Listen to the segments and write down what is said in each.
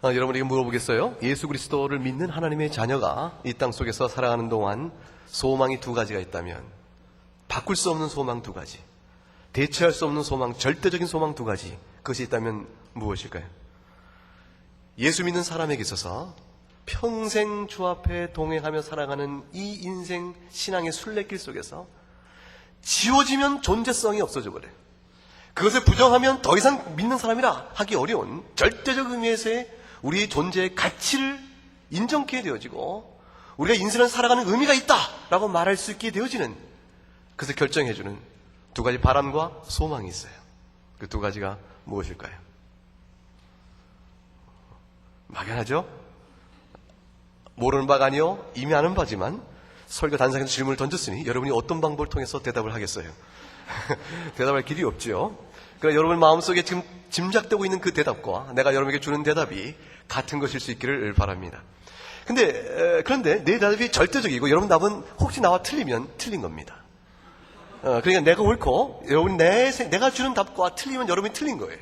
여러분에게 물어보겠어요? 예수 그리스도를 믿는 하나님의 자녀가 이 땅 속에서 살아가는 동안 소망이 두 가지가 있다면, 바꿀 수 없는 소망 두 가지, 대체할 수 없는 소망, 절대적인 소망 두 가지, 그것이 있다면 무엇일까요? 예수 믿는 사람에게 있어서 평생 주 앞에 동행하며 살아가는 이 인생 신앙의 순례길 속에서 지워지면 존재성이 없어져 버려요. 그것을 부정하면 더 이상 믿는 사람이라 하기 어려운 절대적 의미에서의 우리 존재의 가치를 인정케 되어지고, 우리가 인생을 살아가는 의미가 있다라고 말할 수 있게 되어지는, 그것을 결정해주는 두 가지 바람과 소망이 있어요. 그 두 가지가 무엇일까요? 막연하죠? 모르는 바가 아니요 이미 아는 바지만, 설교 단상에서 질문을 던졌으니 여러분이 어떤 방법을 통해서 대답을 하겠어요? 대답할 길이 없죠. 그러나 여러분 마음속에 지금 짐작되고 있는 그 대답과 내가 여러분에게 주는 대답이 같은 것일 수 있기를 바랍니다. 그런데 내 대답이 절대적이고 여러분 답은 혹시 나와 틀리면 틀린 겁니다. 그러니까 내가 옳고 여러분이 내가 주는 답과 틀리면 여러분이 틀린 거예요.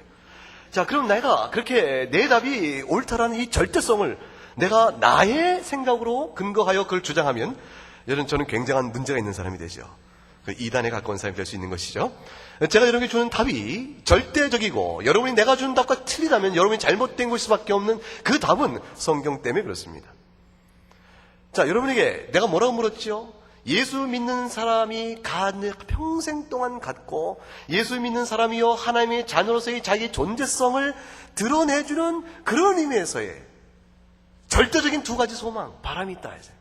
자, 그럼 내가 그렇게 내 답이 옳다라는 이 절대성을 내가 나의 생각으로 근거하여 그걸 주장하면 저는 굉장한 문제가 있는 사람이 되죠. 이단에 가까운 사람이 될 수 있는 것이죠. 제가 여러분에게 주는 답이 절대적이고 여러분이 내가 주는 답과 틀리다면 여러분이 잘못된 것일 수밖에 없는 그 답은 성경 때문에 그렇습니다. 자, 여러분에게 내가 뭐라고 물었죠? 예수 믿는 사람이 평생 동안 갖고 예수 믿는 사람이요 하나님의 자녀로서의 자기의 존재성을 드러내주는 그런 의미에서의 절대적인 두 가지 소망, 바람이 있다 해서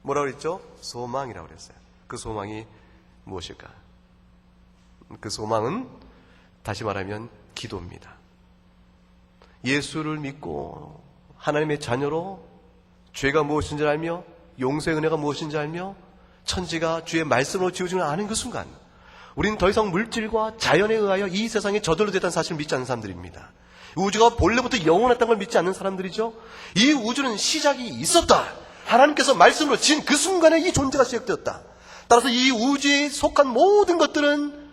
뭐라고 그랬죠? 소망이라고 그랬어요. 그 소망이 무엇일까? 그 소망은 다시 말하면 기도입니다. 예수를 믿고 하나님의 자녀로 죄가 무엇인지 알며 용서의 은혜가 무엇인지 알며 천지가 주의 말씀으로 지어지는 아는 그 순간, 우리는 더 이상 물질과 자연에 의하여 이 세상에 저절로 됐다는 사실을 믿지 않는 사람들입니다. 우주가 본래부터 영원했다는 걸 믿지 않는 사람들이죠. 이 우주는 시작이 있었다. 하나님께서 말씀으로 지은 그 순간에 이 존재가 시작되었다. 따라서 이 우주에 속한 모든 것들은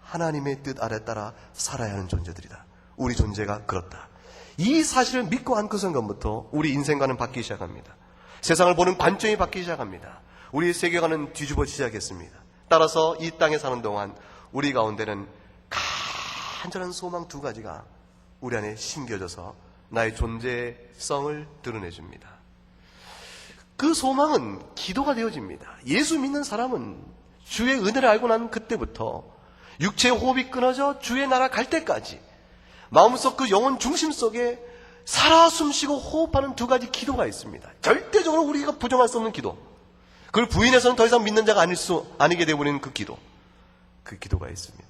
하나님의 뜻 아래 따라 살아야 하는 존재들이다. 우리 존재가 그렇다. 이 사실을 믿고 한 그 순간부터 우리 인생관은 바뀌기 시작합니다. 세상을 보는 관점이 바뀌기 시작합니다. 우리의 세계관은 뒤집어지기 시작했습니다. 따라서 이 땅에 사는 동안 우리 가운데는 간절한 소망 두 가지가 우리 안에 심겨져서 나의 존재성을 드러내줍니다. 그 소망은 기도가 되어집니다. 예수 믿는 사람은 주의 은혜를 알고 난 그때부터 육체의 호흡이 끊어져 주의 나라 갈 때까지 마음속 그 영혼 중심 속에 살아 숨쉬고 호흡하는 두 가지 기도가 있습니다. 절대적으로 우리가 부정할 수 없는 기도, 그걸 부인해서는 더 이상 믿는 자가 아니게 되어버리는 그 기도가 있습니다.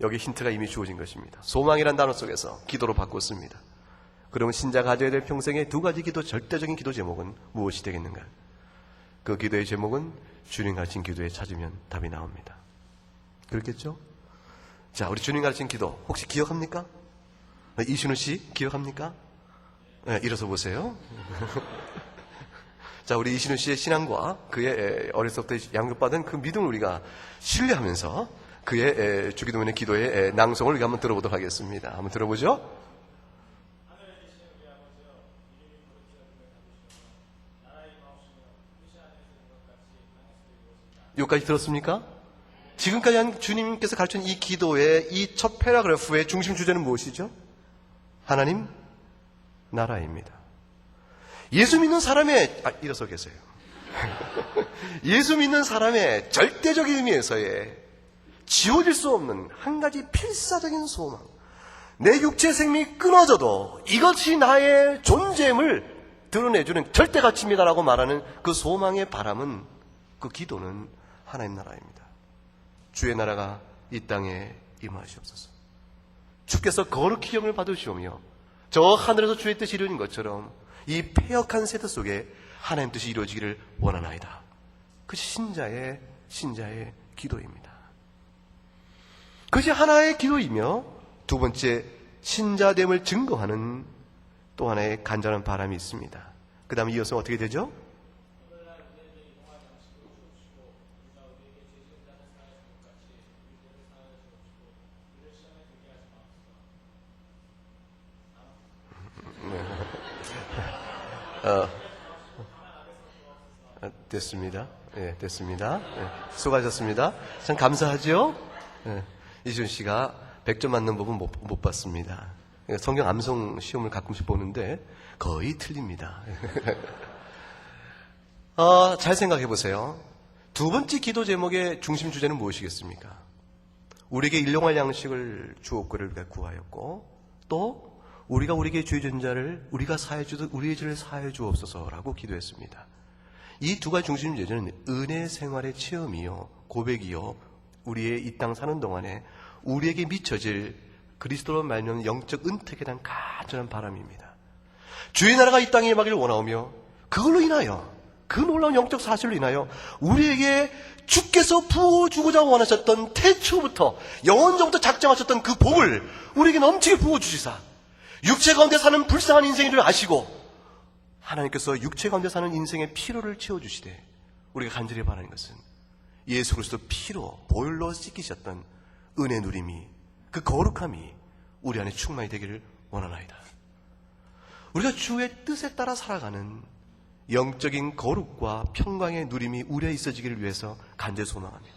여기 힌트가 이미 주어진 것입니다. 소망이란 단어 속에서 기도로 바꿨습니다. 그러면 신자가 가져야 될 평생의 두 가지 기도, 절대적인 기도 제목은 무엇이 되겠는가? 그 기도의 제목은 주님 가르친 기도에 찾으면 답이 나옵니다. 그렇겠죠? 자, 우리 주님 가르친 기도 혹시 기억합니까? 이신우 씨 기억합니까? 네, 일어서 보세요. 자, 우리 이신우 씨의 신앙과 그의 어렸을 때부터 양육받은 그 믿음을 우리가 신뢰하면서 그의 주기도문의 기도의 낭송을 우리가 한번 들어보도록 하겠습니다. 한번 들어보죠. 여기까지 들었습니까? 지금까지 한 주님께서 가르친 이 기도의 이 첫 패러그래프의 중심 주제는 무엇이죠? 하나님 나라입니다. 예수 믿는 사람의 일어서 계세요. 예수 믿는 사람의 절대적인 의미에서의 지워질 수 없는 한 가지 필사적인 소망, 내 육체 생명이 끊어져도 이것이 나의 존재임을 드러내주는 절대 가치입니다라고 말하는 그 소망의 바람은, 그 기도는 하나님 나라입니다. 주의 나라가 이 땅에 임하시옵소서. 주께서 거룩히 영을 받으시오며 저 하늘에서 주의 뜻이 이루어진 것처럼 이 패역한 세대 속에 하나님 뜻이 이루어지기를 원하나이다. 그것이 신자의 기도입니다. 그것이 하나의 기도이며, 두 번째 신자됨을 증거하는 또 하나의 간절한 바람이 있습니다. 그 다음에 이어서 어떻게 되죠? 네. 됐습니다. 예, 됐습니다. 예, 수고하셨습니다. 참 감사하죠? 예, 이준 씨가 100점 맞는 법은 못 봤습니다. 성경 암송 시험을 가끔씩 보는데 거의 틀립니다. 잘 생각해 보세요. 두 번째 기도 제목의 중심 주제는 무엇이겠습니까? 우리에게 일용할 양식을 주옵기를 우리가 구하였고, 또 우리가 우리에게 죄 진 자를 우리가 사해 주듯 우리의 죄를 사해 주옵소서라고 기도했습니다. 이 두 가지 중심 주제는 은혜 생활의 체험이요, 고백이요, 우리의 이 땅 사는 동안에 우리에게 미쳐질 그리스도로 말미암은 영적 은택에 대한 간절한 바람입니다. 주의 나라가 이 땅에 임하기를 원하오며, 그걸로 인하여, 그 놀라운 영적 사실로 인하여 우리에게 주께서 부어주고자 원하셨던 태초부터 영원전부터 작정하셨던 그 복을 우리에게 넘치게 부어주시사 육체 가운데 사는 불쌍한 인생인 줄 아시고, 하나님께서 육체 가운데 사는 인생의 피로를 채워주시되 우리가 간절히 바라는 것은 예수 그리스도 피로 보혈로 씻기셨던 은혜 누림이, 그 거룩함이 우리 안에 충만히 되기를 원하나이다. 우리가 주의 뜻에 따라 살아가는 영적인 거룩과 평강의 누림이 우리 안에 있어지기를 위해서 간절히 소망합니다.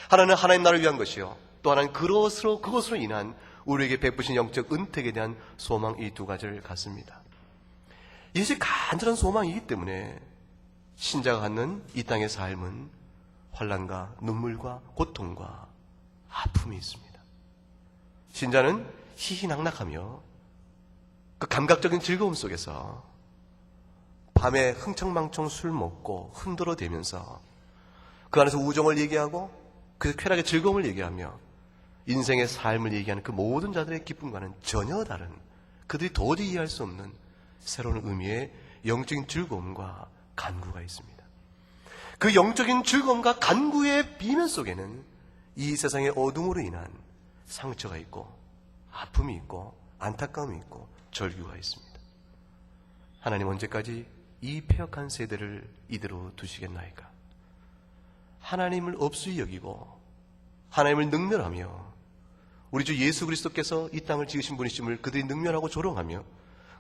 하나는 하나님 나라를 위한 것이요, 또 하나는 그것으로 인한 우리에게 베푸신 영적 은택에 대한 소망, 이 두 가지를 갖습니다. 이것이 간절한 소망이기 때문에 신자가 갖는 이 땅의 삶은 환난과 눈물과 고통과 아픔이 있습니다. 신자는 희희낙낙하며 그 감각적인 즐거움 속에서 밤에 흥청망청 술 먹고 흔들어대면서 그 안에서 우정을 얘기하고 그 쾌락의 즐거움을 얘기하며 인생의 삶을 얘기하는 그 모든 자들의 기쁨과는 전혀 다른, 그들이 도저히 이해할 수 없는 새로운 의미의 영적인 즐거움과 간구가 있습니다. 그 영적인 즐거움과 간구의 비면 속에는 이 세상의 어둠으로 인한 상처가 있고 아픔이 있고 안타까움이 있고 절규가 있습니다. 하나님 언제까지 이 패역한 세대를 이대로 두시겠나이까? 하나님을 없이 여기고 하나님을 능멸하며 우리 주 예수 그리스도께서 이 땅을 지으신 분이심을 그들이 능멸하고 조롱하며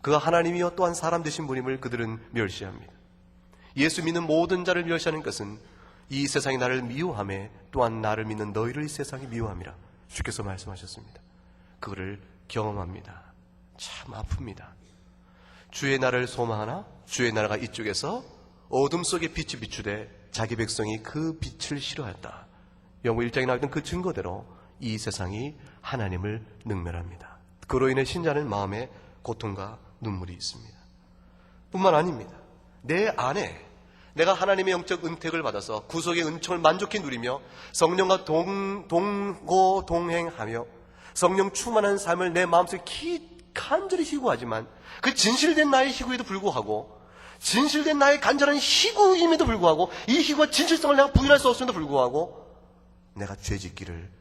그가 하나님이여 또한 사람 되신 분임을 그들은 멸시합니다. 예수 믿는 모든 자를 멸시하는 것은 이 세상이 나를 미워하며 또한 나를 믿는 너희를 이 세상이 미워함이라 주께서 말씀하셨습니다. 그거를 경험합니다. 참 아픕니다. 주의 나라를 소망하나 주의 나라가 이쪽에서 어둠 속에 빛이 비추되 자기 백성이 그 빛을 싫어했다. 영국 1장에 나왔던 그 증거대로 이 세상이 하나님을 능멸합니다. 그로 인해 신자는 마음에 고통과 눈물이 있습니다. 뿐만 아닙니다. 내 안에 내가 하나님의 영적 은택을 받아서 구속의 은총을 만족히 누리며 성령과 동고 동행하며 성령 충만한 삶을 내 마음속에 간절히 희구하지만 그 진실된 나의 희구에도 불구하고, 진실된 나의 간절한 희구임에도 불구하고, 이 희구와 진실성을 내가 부인할 수 없음에도 불구하고 내가 죄짓기를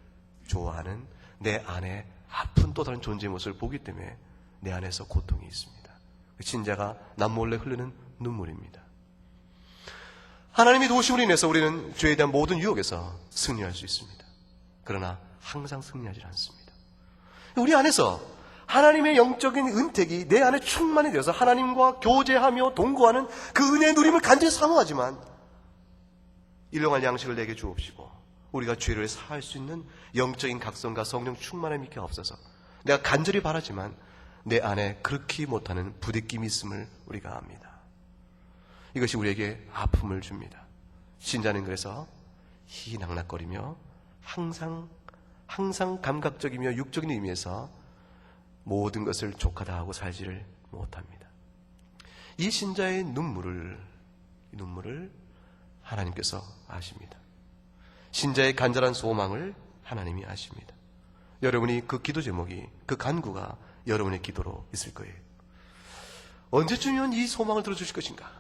좋아하는 내 안에 아픈 또 다른 존재의 모습을 보기 때문에 내 안에서 고통이 있습니다. 신자가 남몰래 흐르는 눈물입니다. 하나님이 도우심으로 인해서 우리는 죄에 대한 모든 유혹에서 승리할 수 있습니다. 그러나 항상 승리하지 않습니다. 우리 안에서 하나님의 영적인 은택이 내 안에 충만이 되어서 하나님과 교제하며 동거하는 그 은혜의 누림을 간절히 사모하지만 일용할 양식을 내게 주옵시고 우리가 죄를 사할 수 있는 영적인 각성과 성령 충만함이 없어서 내가 간절히 바라지만 내 안에 그렇게 못하는 부대낌이 있음을 우리가 압니다. 이것이 우리에게 아픔을 줍니다. 신자는 그래서 희낙낙거리며 항상 감각적이며 육적인 의미에서 모든 것을 족하다 하고 살지를 못합니다. 이 신자의 눈물을 하나님께서 아십니다. 신자의 간절한 소망을 하나님이 아십니다. 여러분이 그 기도 제목이, 그 간구가 여러분의 기도로 있을 거예요. 언제쯤이면 이 소망을 들어주실 것인가?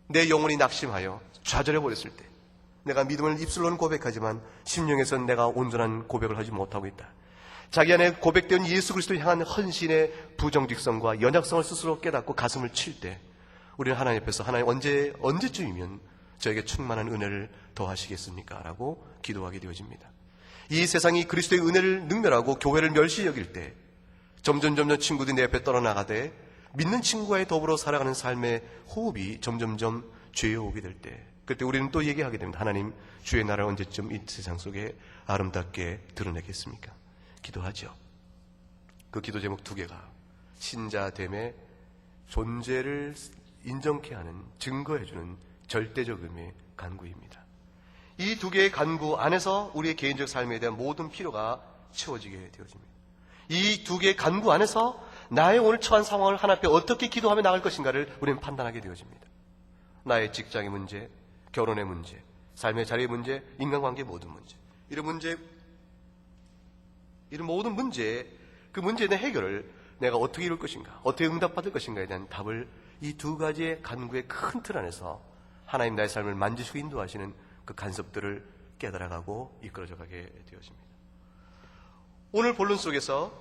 내 영혼이 낙심하여 좌절해버렸을 때, 내가 믿음을 입술로는 고백하지만 심령에서는 내가 온전한 고백을 하지 못하고 있다. 자기 안에 고백된 예수 그리스도를 향한 헌신의 부정직성과 연약성을 스스로 깨닫고 가슴을 칠 때 우리는 하나님 앞에서 하나님 언제쯤이면 저에게 충만한 은혜를 더하시겠습니까? 라고 기도하게 되어집니다. 이 세상이 그리스도의 은혜를 능멸하고 교회를 멸시 여길 때 점점 친구들이 내 옆에 떨어나가되 믿는 친구와의 더불어 살아가는 삶의 호흡이 점점점 죄에 오게 될 때, 그때 우리는 또 얘기하게 됩니다. 하나님, 주의 나라를 언제쯤 이 세상 속에 아름답게 드러내겠습니까? 기도하죠. 그 기도 제목 2개가 신자됨의 존재를 인정케 하는, 증거해주는 절대적 의미의 간구입니다. 이 2개의 간구 안에서 우리의 개인적 삶에 대한 모든 필요가 채워지게 되어집니다. 이 2개의 간구 안에서 나의 오늘 처한 상황을 하나님 앞에 어떻게 기도하며 나갈 것인가를 우리는 판단하게 되어집니다. 나의 직장의 문제, 결혼의 문제, 삶의 자리의 문제, 인간관계의 모든 문제, 이런 모든 문제, 그 문제에 대한 해결을 내가 어떻게 이룰 것인가, 어떻게 응답받을 것인가에 대한 답을 이 2가지의 간구의 큰 틀 안에서 하나님 나의 삶을 만지시고 인도하시는 그 간섭들을 깨달아가고 이끌어져가게 되어집니다. 오늘 본론 속에서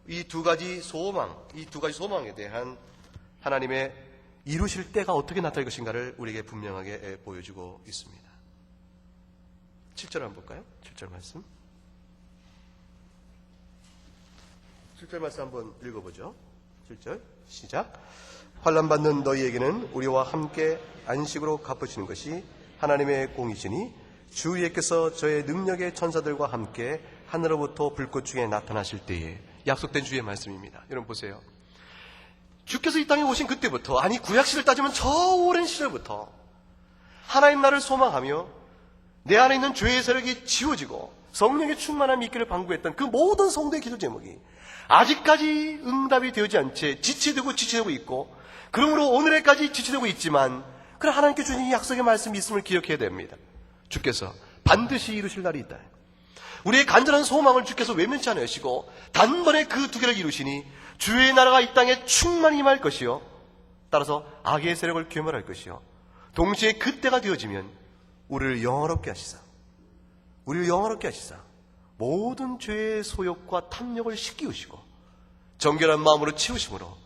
이 2가지 소망에 대한 하나님의 이루실 때가 어떻게 나타날 것인가를 우리에게 분명하게 보여주고 있습니다. 7절 한번 볼까요? 7절 말씀. 7절 말씀 한번 읽어보죠. 7절 시작. 환난받는 너희에게는 우리와 함께 안식으로 갚으시는 것이 하나님의 공이시니 주 예께서 저의 능력의 천사들과 함께 하늘로부터 불꽃 중에 나타나실 때에, 약속된 주의 말씀입니다. 여러분 보세요. 주께서 이 땅에 오신 그때부터, 아니 구약시를 따지면 저 오랜 시절부터 하나님 나를 소망하며 내 안에 있는 죄의 세력이 지워지고 성령의 충만함이 있기를 방구했던 그 모든 성도의 기도 제목이 아직까지 응답이 되지 않지 지체되고 있고, 그러므로 오늘에까지 지체되고 있지만 그래 하나님께 주신 이 약속의 말씀이 있음을 기억해야 됩니다. 주께서 반드시 이루실 날이 있다. 우리의 간절한 소망을 주께서 외면치 않으시고 단번에 그 2개를 이루시니 주의 나라가 이 땅에 충만히 임할 것이요, 따라서 악의 세력을 괴멸할 것이요, 동시에 그때가 되어지면 우리를 영화롭게 하시사 모든 죄의 소욕과 탐욕을 씻기우시고 정결한 마음으로 치우심으로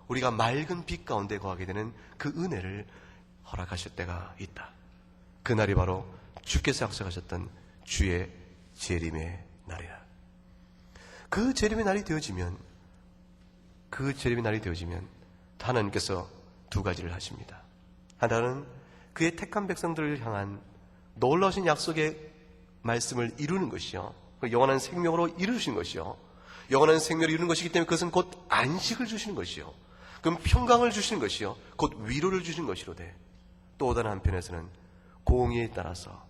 우리가 맑은 빛 가운데 거하게 되는 그 은혜를 허락하실 때가 있다. 그날이 바로 주께서 약속하셨던 주의 재림의 날이라. 그 재림의 날이 되어지면 하나님께서 2가지를 하십니다. 하나는 그의 택한 백성들을 향한 놀라우신 약속의 말씀을 이루는 것이요, 영원한 생명으로 이루시는 것이요, 영원한 생명을 이루는 것이기 때문에 그것은 곧 안식을 주시는 것이요, 그럼 평강을 주시는 것이요, 곧 위로를 주시는 것이로되, 또 다른 한편에서는 공의에 따라서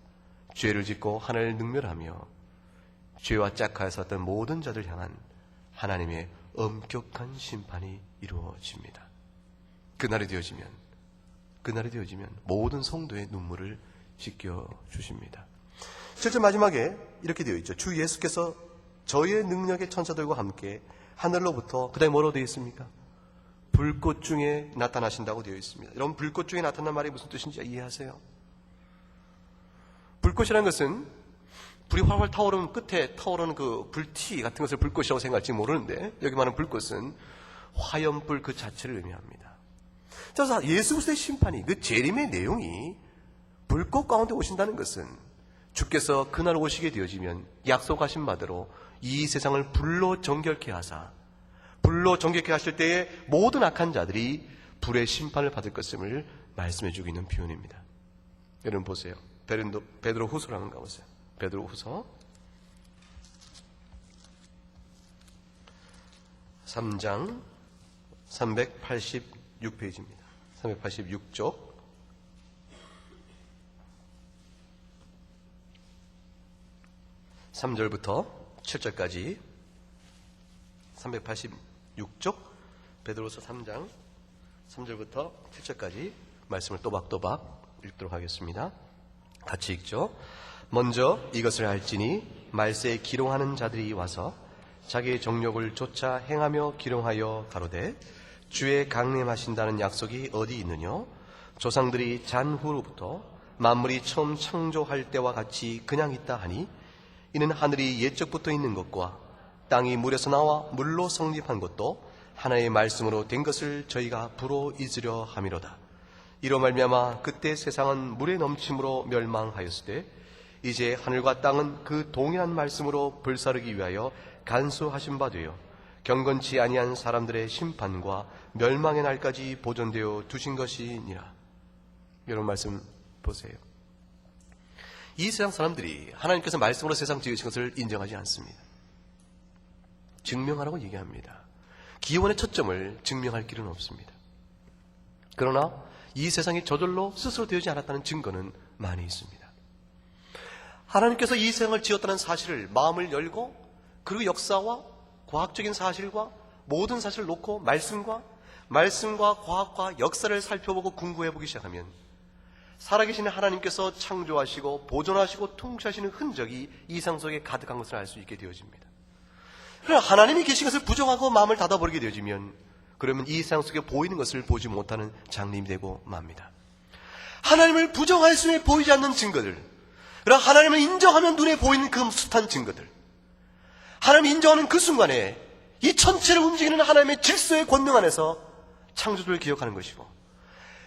죄를 짓고 하나님을 능멸하며 죄와 짝하였었던 모든 자들 향한 하나님의 엄격한 심판이 이루어집니다. 그날이 되어지면 모든 성도의 눈물을 씻겨주십니다. 실제 마지막에 이렇게 되어 있죠. 주 예수께서 저의 능력의 천사들과 함께 하늘로부터, 그 다음에 뭐로 되어 있습니까? 불꽃 중에 나타나신다고 되어 있습니다. 여러분, 불꽃 중에 나타난 말이 무슨 뜻인지 이해하세요? 불꽃이라는 것은 불이 활활 타오르는 끝에 타오르는 그 불티 같은 것을 불꽃이라고 생각할지 모르는데, 여기 말하는 불꽃은 화염불 그 자체를 의미합니다. 그래서 예수 그리스도의 심판이, 그 재림의 내용이 불꽃 가운데 오신다는 것은 주께서 그날 오시게 되어지면 약속하신 바대로 이 세상을 불로 정결케 하실 때에 모든 악한 자들이 불의 심판을 받을 것임을 말씀해 주고 있는 표현입니다. 여러분 보세요. 베드로 후서를 한번 가보세요. 베드로 후서 3장 386페이지입니다. 386쪽 3절부터 7절까지 386쪽 베드로서 3장 3절부터 7절까지 말씀을 또박또박 읽도록 하겠습니다. 같이 읽죠. 먼저 이것을 알지니 말세에 기롱하는 자들이 와서 자기의 정욕을 쫓아 행하며 기롱하여 가로되 주의 강림하신다는 약속이 어디 있느냐? 조상들이 잔후로부터 만물이 처음 창조할 때와 같이 그냥 있다 하니 이는 하늘이 옛적부터 있는 것과 땅이 물에서 나와 물로 성립한 것도 하나의 말씀으로 된 것을 저희가 부로 잊으려 함이로다. 이로 말미암아 그때 세상은 물의 넘침으로 멸망하였을 때 이제 하늘과 땅은 그 동일한 말씀으로 불사르기 위하여 간수하신 바 되어 경건치 아니한 사람들의 심판과 멸망의 날까지 보존되어 두신 것이니라. 이런 말씀 보세요. 이 세상 사람들이 하나님께서 말씀으로 세상 지으신 것을 인정하지 않습니다. 증명하라고 얘기합니다. 기원의 초점을 증명할 길은 없습니다. 그러나 이 세상이 저절로 스스로 되지 않았다는 증거는 많이 있습니다. 하나님께서 이 세상을 지었다는 사실을 마음을 열고 그리고 역사와 과학적인 사실과 모든 사실을 놓고 말씀과 과학과 역사를 살펴보고 공부해보기 시작하면 살아계신 하나님께서 창조하시고 보존하시고 통치하시는 흔적이 이 세상 속에 가득한 것을 알 수 있게 되어집니다. 그러나 하나님이 계신 것을 부정하고 마음을 닫아버리게 되어지면 그러면 이 세상 속에 보이는 것을 보지 못하는 장님이 되고 맙니다. 하나님을 부정할 수에 보이지 않는 증거들, 그러나 하나님을 인정하면 눈에 보이는 그 숱한 증거들, 하나님을 인정하는 그 순간에 이 천체를 움직이는 하나님의 질서의 권능 안에서 창조주를 기억하는 것이고,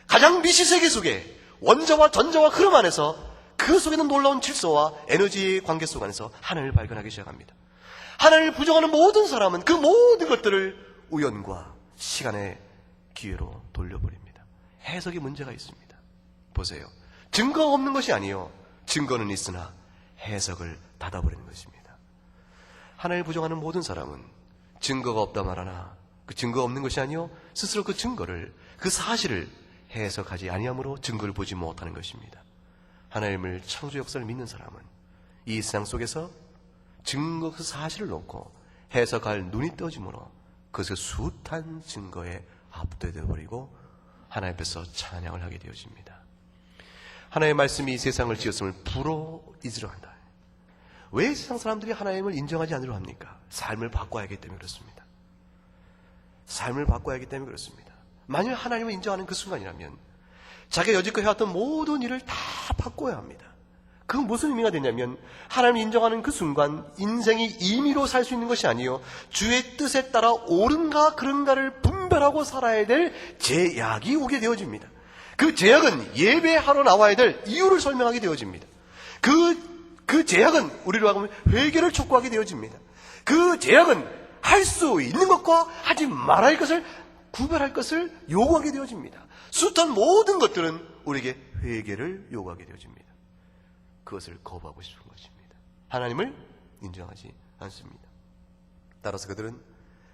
가장 미시세계 속에 원자와 전자와 흐름 안에서 그 속에는 놀라운 질서와 에너지의 관계 속 안에서 하나님을 발견하기 시작합니다. 하나님을 부정하는 모든 사람은 그 모든 것들을 우연과 시간의 기회로 돌려버립니다. 해석에 문제가 있습니다. 보세요. 증거가 없는 것이 아니요, 증거는 있으나 해석을 닫아버리는 것입니다. 하나님을 부정하는 모든 사람은 증거가 없다 말하나 그 증거가 없는 것이 아니요, 스스로 그 증거를, 그 사실을 해석하지 아니함으로 증거를 보지 못하는 것입니다. 하나님을 창조 역사를 믿는 사람은 이 세상 속에서 증거 그 사실을 놓고 해석할 눈이 떠짐으로 그것을 숱한 증거에 압도되어 버리고 하나님 앞에서 찬양을 하게 되어집니다. 하나님의 말씀이 세상을 지었음을 불어이으려 한다. 왜 세상 사람들이 하나님을 인정하지 않으려 합니까? 삶을 바꿔야 하기 때문에 그렇습니다. 삶을 바꿔야 하기 때문에 그렇습니다. 만일 하나님을 인정하는 그 순간이라면 자기가 여지껏 해왔던 모든 일을 다 바꿔야 합니다. 그건 무슨 의미가 되냐면 하나님을 인정하는 그 순간 인생이 임의로 살 수 있는 것이 아니요, 주의 뜻에 따라 옳은가 그른가를 분별하고 살아야 될 제약이 오게 되어집니다. 그 제약은 예배하러 나와야 될 이유를 설명하게 되어집니다. 그 제약은 우리로 하면 회개를 촉구하게 되어집니다. 그 제약은 할 수 있는 것과 하지 말아야 할 것을 구별할 것을 요구하게 되어집니다. 숱한 모든 것들은 우리에게 회개를 요구하게 되어집니다. 그것을 거부하고 싶은 것입니다. 하나님을 인정하지 않습니다. 따라서 그들은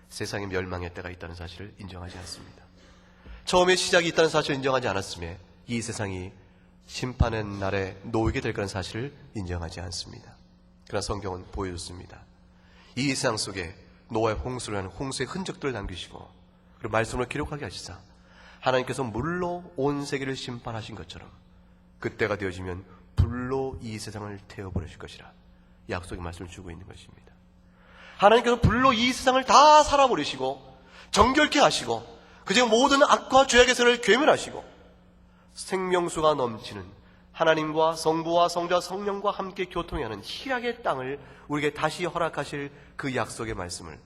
세상의 멸망의 때가 있다는 사실을 인정하지 않습니다. 처음에 시작이 있다는 사실을 인정하지 않았음에 이 세상이 심판의 날에 놓이게 될 거라는 사실을 인정하지 않습니다. 그러나 성경은 보여줬습니다. 이 세상 속에 노아의 홍수를 하는 홍수의 흔적들을 남기시고 그리고 말씀으로 기록하게 하시사 하나님께서 물로 온 세계를 심판하신 것처럼 그때가 되어지면 불로 이 세상을 태워버리실 것이라 약속의 말씀을 주고 있는 것입니다. 하나님께서 불로 이 세상을 다 살아버리시고 정결케 하시고 그저 모든 악과 죄악에서를 괴멸하시고 생명수가 넘치는 하나님과 성부와 성자와 성령과 함께 교통하는 희락의 땅을 우리에게 다시 허락하실 그 약속의 말씀을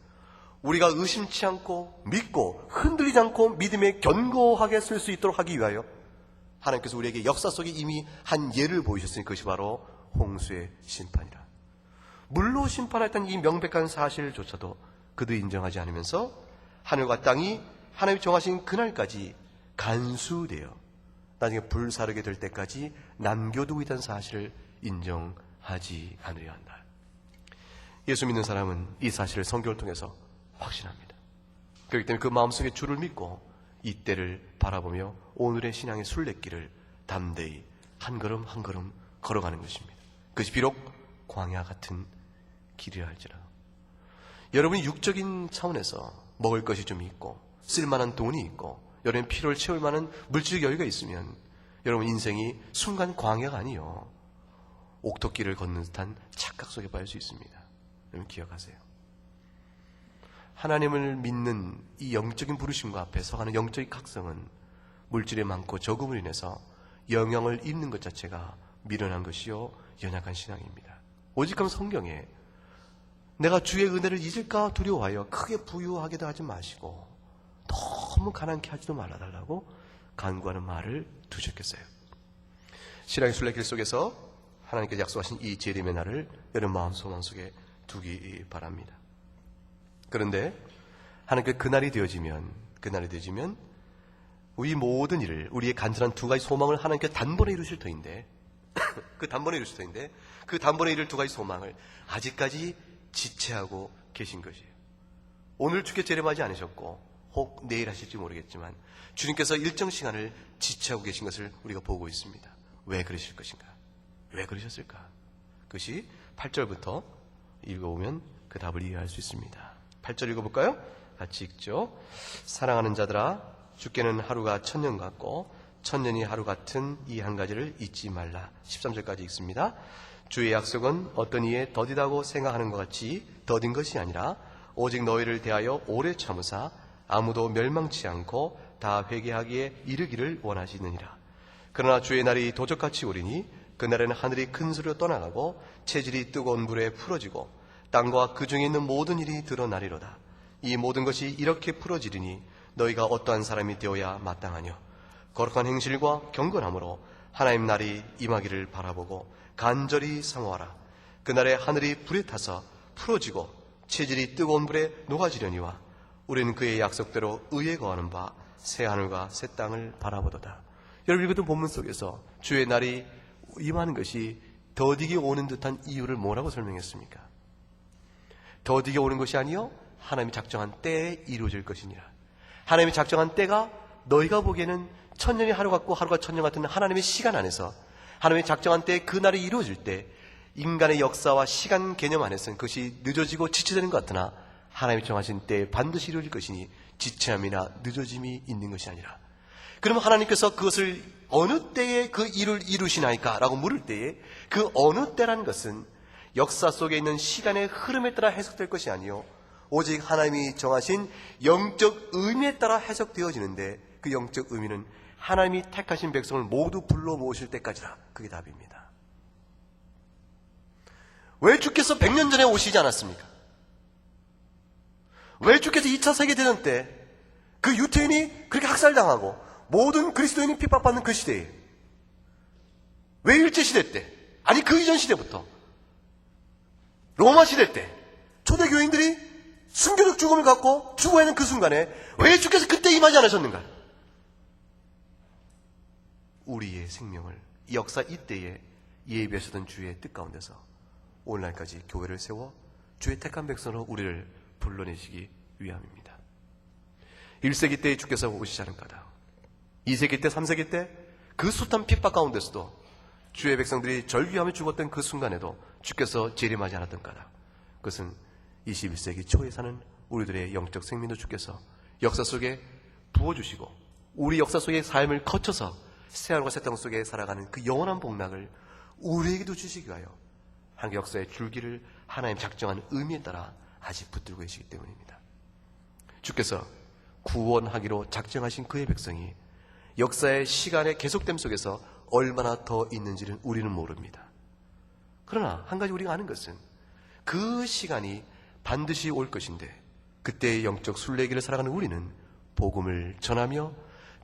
우리가 의심치 않고 믿고 흔들리지 않고 믿음에 견고하게 쓸 수 있도록 하기 위하여 하나님께서 우리에게 역사 속에 이미 한 예를 보이셨으니 그것이 바로 홍수의 심판이라. 물로 심판했던 이 명백한 사실조차도 그도 인정하지 않으면서 하늘과 땅이 하나님이 정하신 그날까지 간수되어 나중에 불사르게 될 때까지 남겨두고 있다는 사실을 인정하지 않으려 한다. 예수 믿는 사람은 이 사실을 성경을 통해서 확신합니다. 그렇기 때문에 그 마음속에 주를 믿고 이 때를 바라보며 오늘의 신앙의 순례길을 담대히 한 걸음 한 걸음 걸어가는 것입니다. 그것이 비록 광야 같은 길이라 할지라도 여러분이 육적인 차원에서 먹을 것이 좀 있고 쓸만한 돈이 있고 여러분 필요를 채울 만한 물질적 여유가 있으면 여러분 인생이 순간 광야가 아니요 옥토길을 걷는 듯한 착각 속에 빠질 수 있습니다. 여러분 기억하세요. 하나님을 믿는 이 영적인 부르심과 앞에 서가는 영적인 각성은 물질이 많고 적음으로 인해서 영향을 잃는 것 자체가 미련한 것이요 연약한 신앙입니다. 오직하면 성경에 내가 주의 은혜를 잊을까 두려워하여 크게 부유하게도 하지 마시고 너무 가난케 하지도 말아달라고 간구하는 말을 두셨겠어요. 신앙의 순례길 속에서 하나님께서 약속하신 이 재림의 날을 여러분 마음 소망 속에 두기 바랍니다. 그런데 하나님께 그날이 되어지면 우리 모든 일을, 우리의 간절한 두 가지 소망을 하나님께 단번에 이루실 터인데 그 단번에 이룰 두 가지 소망을 아직까지 지체하고 계신 것이에요. 오늘 주께 재림하지 않으셨고 혹 내일 하실지 모르겠지만 주님께서 일정 시간을 지체하고 계신 것을 우리가 보고 있습니다. 왜 그러실 것인가? 왜 그러셨을까? 그것이 8절부터 읽어보면 그 답을 이해할 수 있습니다. 8절 읽어볼까요? 같이 읽죠. 사랑하는 자들아, 주께는 하루가 1000년 같고 1000년이 하루 같은 이 한 가지를 잊지 말라. 13절까지 읽습니다. 주의 약속은 어떤 이에 더디다고 생각하는 것 같이 더딘 것이 아니라 오직 너희를 대하여 오래 참으사 아무도 멸망치 않고 다 회개하기에 이르기를 원하시느니라. 그러나 주의 날이 도적같이 오리니 그날에는 하늘이 큰 소리로 떠나가고 체질이 뜨거운 불에 풀어지고 땅과 그 중에 있는 모든 일이 드러나리로다. 이 모든 것이 이렇게 풀어지리니 너희가 어떠한 사람이 되어야 마땅하뇨. 거룩한 행실과 경건함으로 하나님 날이 임하기를 바라보고 간절히 사모하라. 그날에 하늘이 불에 타서 풀어지고 체질이 뜨거운 불에 녹아지려니와 우리는 그의 약속대로 의에 거하는 바 새 하늘과 새 땅을 바라보도다. 여러분 읽었던 본문 속에서 주의 날이 임하는 것이 더디게 오는 듯한 이유를 뭐라고 설명했습니까? 더디게 오는 것이 아니요 하나님이 작정한 때에 이루어질 것이니라. 하나님이 작정한 때가 너희가 보기에는 1000년이 하루 같고 하루가 1000년 같은 하나님의 시간 안에서 하나님이 작정한 때에 그 날이 이루어질 때 인간의 역사와 시간 개념 안에서는 그것이 늦어지고 지체되는 것 같으나 하나님이 정하신 때에 반드시 이루어질 것이니 지체함이나 늦어짐이 있는 것이 아니라, 그러면 하나님께서 그것을 어느 때에 그 일을 이루시나이까? 라고 물을 때에 그 어느 때라는 것은 역사 속에 있는 시간의 흐름에 따라 해석될 것이 아니요 오직 하나님이 정하신 영적 의미에 따라 해석되어지는데 그 영적 의미는 하나님이 택하신 백성을 모두 불러 모으실 때까지라. 그게 답입니다. 왜 주께서 100년 전에 오시지 않았습니까? 왜 주께서 2차 세계대전 때 그 유태인이 그렇게 학살당하고 모든 그리스도인이 핍박받는 그 시대에, 왜 일제시대 때, 아니 그 이전 시대부터 로마 시대 때 초대교인들이 순교적 죽음을 갖고 죽어야 하는 그 순간에 왜 주께서 그때 임하지 않으셨는가? 우리의 생명을 이 역사 이때에 예비하셨던 주의 뜻 가운데서 오늘날까지 교회를 세워 주의 택한 백성으로 우리를 불러내시기 위함입니다. 1세기 때에 주께서 오시지 않은 까닭, 2세기 때, 3세기 때 그 숱한 핍박 가운데서도 주의 백성들이 절규하며 죽었던 그 순간에도 주께서 재림하지 않았던 까닭, 그것은 21세기 초에 사는 우리들의 영적 생명도 주께서 역사 속에 부어주시고 우리 역사 속의 삶을 거쳐서 새하늘과 새 땅 속에 살아가는 그 영원한 복락을 우리에게도 주시기 위하여 한국 역사의 줄기를 하나님 작정한 의미에 따라 아직 붙들고 계시기 때문입니다. 주께서 구원하기로 작정하신 그의 백성이 역사의 시간의 계속됨 속에서 얼마나 더 있는지는 우리는 모릅니다. 그러나 한 가지 우리가 아는 것은 그 시간이 반드시 올 것인데 그때의 영적 순례길을 살아가는 우리는 복음을 전하며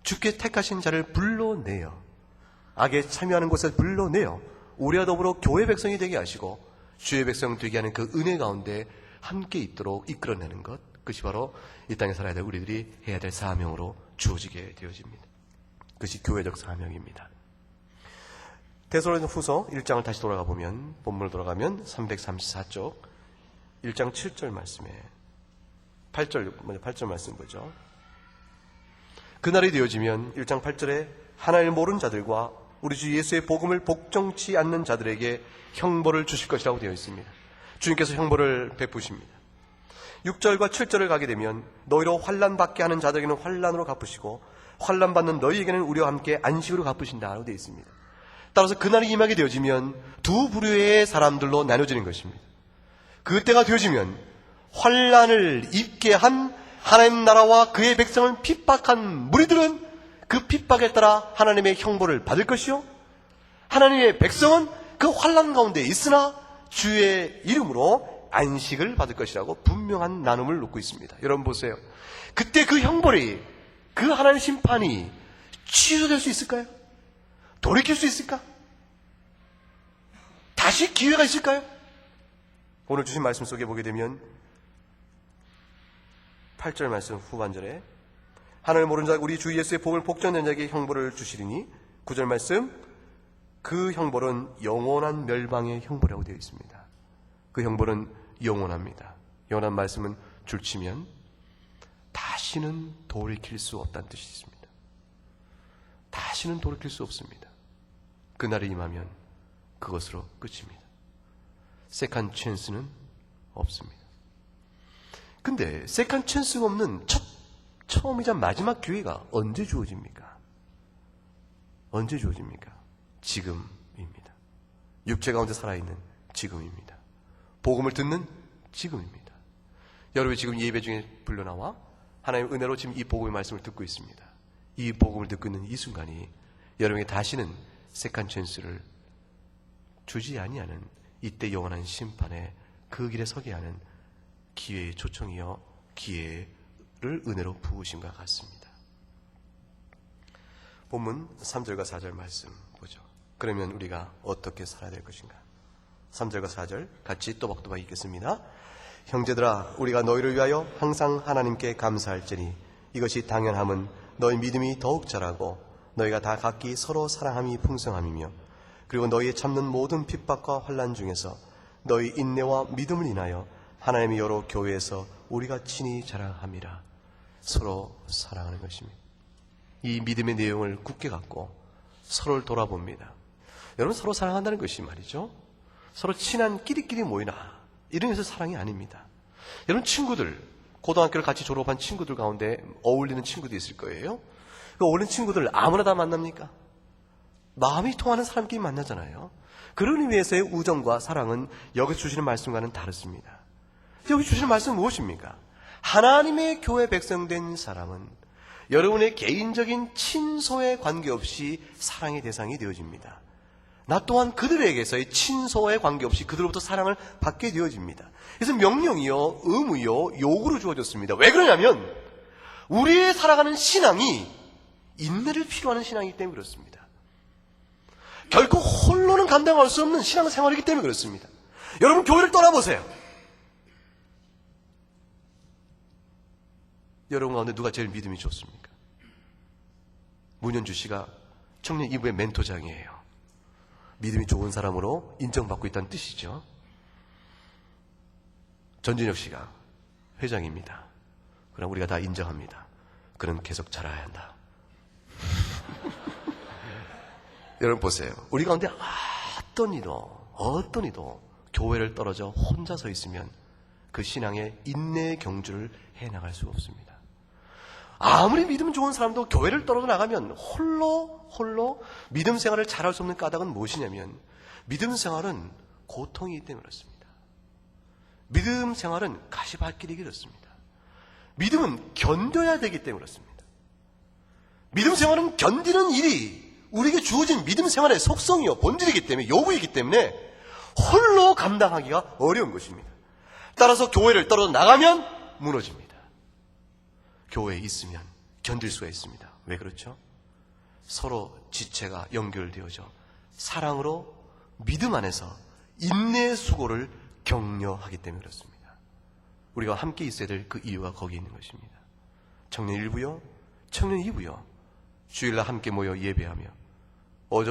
주께 택하신 자를 불러내어 악에 참여하는 곳에 불러내어 우리와 더불어 교회 백성이 되게 하시고 주의 백성 되게 하는 그 은혜 가운데 함께 있도록 이끌어내는 것, 그것이 바로 이 땅에 살아야 될 우리들이 해야 될 사명으로 주어지게 되어집니다. 그것이 교회적 사명입니다. 데살로니가 후서 1장을 다시 돌아가 보면, 본문을 돌아가면 334쪽 1장 7절 말씀에 8절 말씀 보죠. 그날이 되어지면 1장 8절에 하나님을 모르는 자들과 우리 주 예수의 복음을 복종치 않는 자들에게 형벌을 주실 것이라고 되어 있습니다. 주님께서 형벌을 베푸십니다. 6절과 7절을 가게 되면 너희로 환난 받게 하는 자들에게는 환난으로 갚으시고 환난 받는 너희에게는 우리와 함께 안식으로 갚으신다라고 되어 있습니다. 따라서 그날이 임하게 되어지면 두 부류의 사람들로 나눠지는 것입니다. 그때가 되어지면 환난을 입게 한 하나님 나라와 그의 백성을 핍박한 무리들은 그 핍박에 따라 하나님의 형벌을 받을 것이요, 하나님의 백성은 그 환난 가운데 있으나 주의 이름으로 안식을 받을 것이라고 분명한 나눔을 놓고 있습니다. 여러분 보세요. 그때 그 형벌이, 그 하나님의 심판이 취소될 수 있을까요? 돌이킬 수 있을까? 다시 기회가 있을까요? 오늘 주신 말씀 속에 보게 되면 8절 말씀 후반절에 하나님을 모르는 자 우리 주 예수의 복을 복전된 자에게 형벌을 주시리니 9절 말씀 그 형벌은 영원한 멸망의 형벌이라고 되어 있습니다. 그 형벌은 영원합니다. 영원한 말씀은 줄치면 다시는 돌이킬 수 없다는 뜻이 있습니다. 다시는 돌이킬 수 없습니다. 그날이 임하면 그것으로 끝입니다. 세컨 찬스는 없습니다. 근데 세컨 찬스가 없는 처음이자 마지막 기회가 언제 주어집니까? 언제 주어집니까? 지금입니다. 육체 가운데 살아있는 지금입니다. 복음을 듣는 지금입니다. 여러분이 지금 예배 중에 불려나와 하나님의 은혜로 지금 이 복음의 말씀을 듣고 있습니다. 이 복음을 듣고 있는 이 순간이 여러분에게 다시는 세컨 찬스를 주지 아니하는 이때 영원한 심판의 그 길에 서게 하는 기회의 초청이여 기회를 은혜로 부으심과 같습니다. 본문 3절과 4절 말씀 보죠. 그러면 우리가 어떻게 살아야 될 것인가? 3절과 4절 같이 또박또박 읽겠습니다. 형제들아 우리가 너희를 위하여 항상 하나님께 감사할지니 이것이 당연함은 너희 믿음이 더욱 자라고 너희가 다 각기 서로 사랑함이 풍성함이며 그리고 너희의 참는 모든 핍박과 환난 중에서 너희 인내와 믿음을 인하여 하나님의 여러 교회에서 우리가 친히 자랑함이라. 서로 사랑하는 것입니다. 이 믿음의 내용을 굳게 갖고 서로를 돌아봅니다. 여러분 서로 사랑한다는 것이 말이죠. 서로 친한 끼리끼리 모이나 이런 것은 사랑이 아닙니다. 여러분 친구들 고등학교를 같이 졸업한 친구들 가운데 어울리는 친구도 있을 거예요. 그 어울리는 친구들 아무나 다 만납니까? 마음이 통하는 사람끼리 만나잖아요. 그런 의미에서의 우정과 사랑은 여기서 주시는 말씀과는 다릅니다. 여기 주시는 말씀은 무엇입니까? 하나님의 교회 백성된 사람은 여러분의 개인적인 친소에 관계없이 사랑의 대상이 되어집니다. 나 또한 그들에게서의 친소에 관계없이 그들로부터 사랑을 받게 되어집니다. 그래서 명령이요, 의무요, 요구로 주어졌습니다. 왜 그러냐면 우리의 살아가는 신앙이 인내를 필요하는 신앙이기 때문에 그렇습니다. 결코 홀로는 감당할 수 없는 신앙생활이기 때문에 그렇습니다. 여러분 교회를 떠나보세요. 여러분 가운데 누가 제일 믿음이 좋습니까? 문현주 씨가 청년 2부의 멘토장이에요. 믿음이 좋은 사람으로 인정받고 있다는 뜻이죠. 전진혁 씨가 회장입니다. 그럼 우리가 다 인정합니다. 그는 계속 자라야 한다. 여러분 보세요. 우리 가운데 어떤 이도 교회를 떨어져 혼자 서 있으면 그 신앙의 인내의 경주를 해나갈 수가 없습니다. 아무리 믿음 좋은 사람도 교회를 떨어져 나가면 홀로 믿음 생활을 잘할 수 없는 까닭은 무엇이냐면 믿음 생활은 고통이기 때문에 그렇습니다. 믿음 생활은 가시밭길이기 그렇습니다. 믿음은 견뎌야 되기 때문에 그렇습니다. 믿음 생활은 견디는 일이 우리에게 주어진 믿음 생활의 속성이요 본질이기 때문에 요구이기 때문에 홀로 감당하기가 어려운 것입니다. 따라서 교회를 떨어져 나가면 무너집니다. 교회에 있으면 견딜 수가 있습니다. 왜 그렇죠? 서로 지체가 연결되어져 사랑으로 믿음 안에서 인내의 수고를 격려하기 때문에 그렇습니다. 우리가 함께 있어야 될 그 이유가 거기에 있는 것입니다. 청년 1부요, 청년 2부요. 주일날 함께 모여 예배하며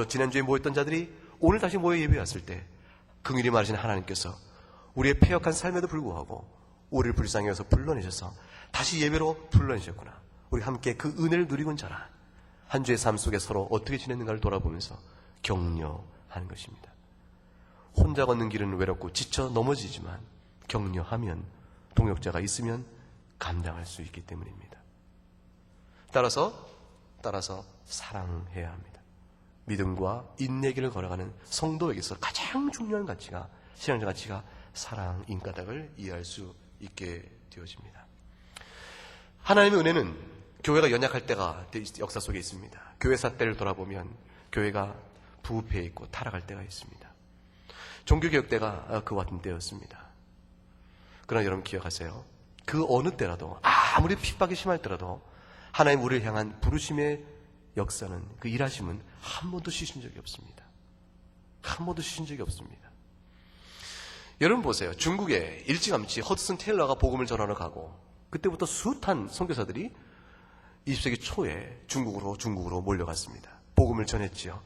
지난주에 모였던 자들이 오늘 다시 모여 예배 왔을 때 긍휼히 말하신 하나님께서 우리의 패역한 삶에도 불구하고 우리를 불쌍히 여서 불러내셔서 다시 예배로 불러내셨구나. 우리 함께 그 은혜를 누리곤 자라. 한 주의 삶 속에 서로 어떻게 지냈는가를 돌아보면서 격려하는 것입니다. 혼자 걷는 길은 외롭고 지쳐 넘어지지만 격려하면 동역자가 있으면 감당할 수 있기 때문입니다. 따라서 사랑해야 합니다. 믿음과 인내길을 걸어가는 성도에게서 가장 중요한 가치가 신앙적 가치가 사랑인 까닭을 이해할 수 있게 되어집니다. 하나님의 은혜는 교회가 연약할 때가 역사 속에 있습니다. 교회사 때를 돌아보면 교회가 부패해 있고 타락할 때가 있습니다. 종교개혁 때가 그와 같은 때였습니다. 그러나 여러분 기억하세요. 그 어느 때라도 아무리 핍박이 심할 때라도 하나님 우리를 향한 부르심의 역사는 그 일하심은 한 번도 쉬신 적이 없습니다. 한 번도 쉬신 적이 없습니다. 여러분 보세요. 중국에 일찌감치 허드슨 테일러가 복음을 전하러 가고 그때부터 숱한 선교사들이 20세기 초에 중국으로 몰려갔습니다. 복음을 전했지요.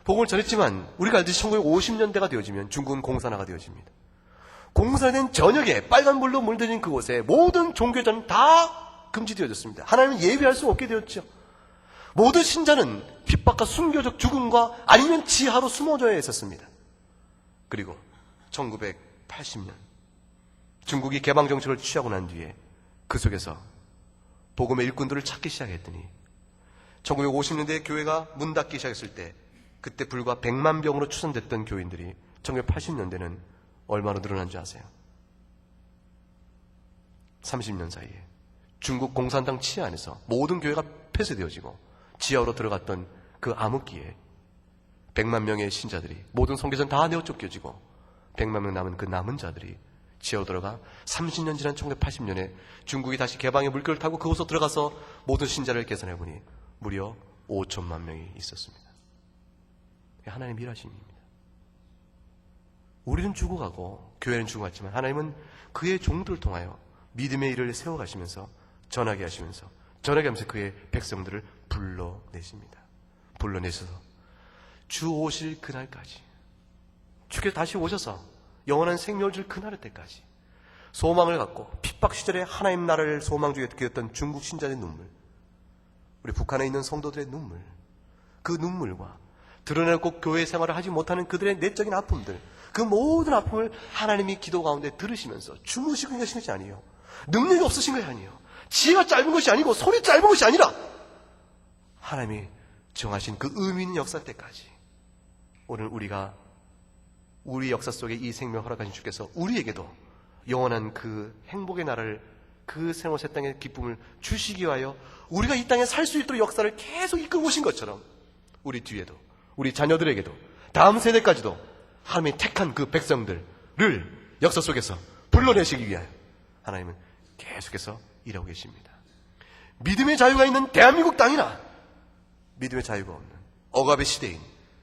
복음을 전했지만 우리가 알듯이 1950년대가 되어지면 중국은 공산화가 되어집니다. 공산화된 전역에 빨간불로 물들인 그곳에 모든 종교전은 다 금지되어졌습니다. 하나님은 예비할 수 없게 되었죠. 모든 신자는 핍박과 순교적 죽음과 아니면 지하로 숨어져야 했었습니다. 그리고 1980년 중국이 개방정책을 취하고 난 뒤에 그 속에서 복음의 일꾼들을 찾기 시작했더니 1950년대에 교회가 문 닫기 시작했을 때 그때 불과 100만 병으로 추산됐던 교인들이 1980년대는 얼마나 늘어난 줄 아세요? 30년 사이에 중국 공산당 치하 안에서 모든 교회가 폐쇄되어지고 지하로 들어갔던 그 암흑기에 100만 명의 신자들이 모든 선교사는 다 내어 쫓겨지고 100만 명 남은 그 남은 자들이 지하로 들어가 30년 지난 1980년에 중국이 다시 개방의 물결을 타고 그곳으로 들어가서 모든 신자를 계산해보니 무려 5천만 명이 있었습니다. 하나님의 일하심입니다. 우리는 죽어가고 교회는 죽어갔지만 하나님은 그의 종들을 통하여 믿음의 일을 세워가시면서 전하게 하면서 그의 백성들을 불러내십니다. 불러내셔서 주 오실 그날까지 주께서 다시 오셔서 영원한 생명을 줄 그날 때까지 소망을 갖고 핍박 시절에 하나님 나라를 소망 중에 느꼈던 중국 신자의 눈물, 우리 북한에 있는 성도들의 눈물, 그 눈물과 드러내고 교회 생활을 하지 못하는 그들의 내적인 아픔들, 그 모든 아픔을 하나님이 기도 가운데 들으시면서 주무시고 계신 것이 아니에요. 능력이 없으신 것이 아니에요. 지혜가 짧은 것이 아니고 손이 짧은 것이 아니라 하나님이 정하신 그 의미 있는 역사 때까지 오늘 우리가 우리 역사 속에 이 생명을 허락하신 주께서 우리에게도 영원한 그 행복의 나라를, 그 새로운 새 땅의 기쁨을 주시기 위하여 우리가 이 땅에 살 수 있도록 역사를 계속 이끌고 오신 것처럼 우리 뒤에도, 우리 자녀들에게도, 다음 세대까지도 하나님이 택한 그 백성들을 역사 속에서 불러내시기 위하여 하나님은 계속해서 일하고 계십니다. 믿음의 자유가 있는 대한민국 땅이나 믿음의 자유가 없는 억압의 시대인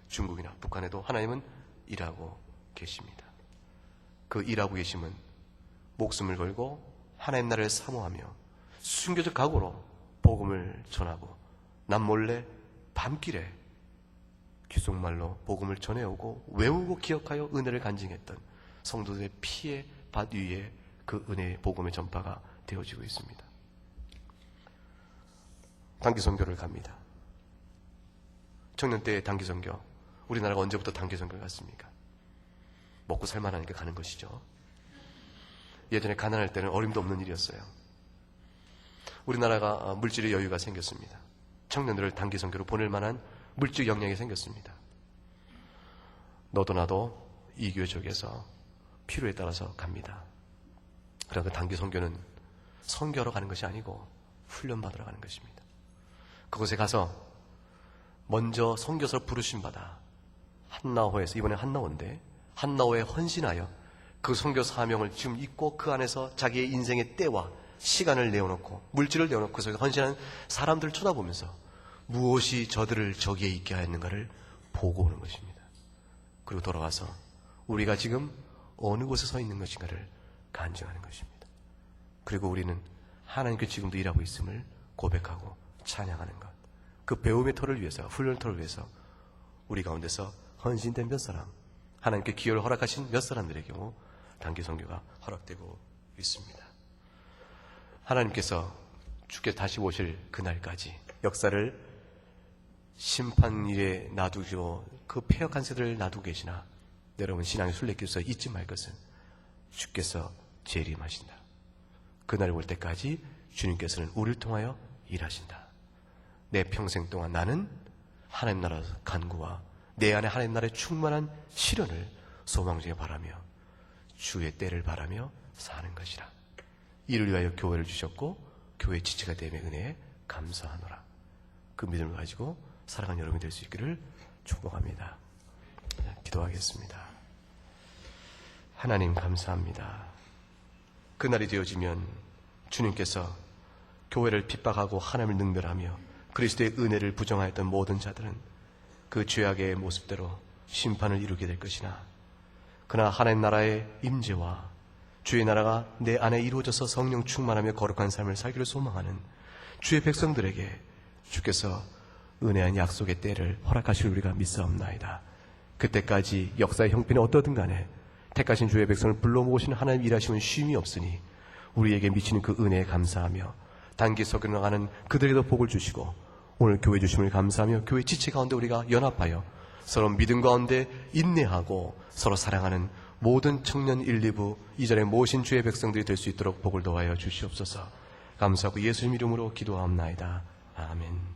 중국이나 북한에도 하나님은 일하고 계십니다. 그 일하고 계심은 목숨을 걸고 하나님 나라를 사모하며 순교적 각오로 복음을 전하고 남몰래 밤길에 귓속말로 복음을 전해오고 외우고 기억하여 은혜를 간증했던 성도들의 피의 밭 위에 그 은혜의 복음의 전파가 되어지고 있습니다. 단기선교를 갑니다. 청년 때의 단기선교, 우리나라가 언제부터 단기선교를 갔습니까? 먹고 살만하니까 가는 것이죠. 예전에 가난할 때는 어림도 없는 일이었어요. 우리나라가 물질의 여유가 생겼습니다. 청년들을 단기선교로 보낼 만한 물질 역량이 생겼습니다. 너도 나도 이 교회 쪽에서 필요에 따라서 갑니다. 그러나 그 단기선교는 선교하러 가는 것이 아니고 훈련받으러 가는 것입니다. 그곳에 가서 먼저 선교사로 부르심 받아 한나호에서, 이번에 한나호인데 한나호에 헌신하여 그 선교 사명을 지금 잊고 그 안에서 자기의 인생의 때와 시간을 내어놓고 물질을 내어놓고 그 속에 헌신하는 사람들을 쳐다보면서 무엇이 저들을 저기에 있게 하였는가를 보고 오는 것입니다. 그리고 돌아와서 우리가 지금 어느 곳에 서 있는 것인가를 간증하는 것입니다. 그리고 우리는 하나님께 지금도 일하고 있음을 고백하고 찬양하는 것, 그 배움의 터를 위해서, 훈련의 터를 위해서 우리 가운데서 헌신된 몇 사람, 하나님께 기여를 허락하신 몇 사람들의 경우 단기 선교가 허락되고 있습니다. 하나님께서 주께 다시 오실 그날까지 역사를 심판일에 놔두고 그 폐역한 세대를 놔두고 계시나 여러분 신앙의 순례길에서 잊지 말 것은 주께서 재림하신다. 그날이 올 때까지 주님께서는 우리를 통하여 일하신다. 내 평생 동안 나는 하나님 나라 간구와 내 안에 하나님 나라의 충만한 실현을 소망 중에 바라며 주의 때를 바라며 사는 것이라. 이를 위하여 교회를 주셨고 교회의 지체가 됨의 은혜에 감사하노라. 그 믿음을 가지고 살아가는 여러분이 될 수 있기를 축복합니다. 기도하겠습니다. 하나님 감사합니다. 그날이 되어지면 주님께서 교회를 핍박하고 하나님을 능멸하며 그리스도의 은혜를 부정하였던 모든 자들은 그 죄악의 모습대로 심판을 이루게 될 것이나, 그러나 하나님 나라의 임재와 주의 나라가 내 안에 이루어져서 성령 충만하며 거룩한 삶을 살기를 소망하는 주의 백성들에게 주께서 은혜한 약속의 때를 허락하실 우리가 믿사옵나이다. 그때까지 역사의 형편이 어떠든 간에 택하신 주의 백성을 불러 모으시는 하나님 일하심은 쉼이 없으니 우리에게 미치는 그 은혜에 감사하며 단기 속에 나가는 그들에게도 복을 주시고 오늘 교회 주심을 감사하며 교회 지체 가운데 우리가 연합하여 서로 믿음 가운데 인내하고 서로 사랑하는 모든 청년 1, 2부 이 자리에 모신 주의 백성들이 될 수 있도록 복을 도하여 주시옵소서. 감사하고 예수님 이름으로 기도하옵나이다. 아멘.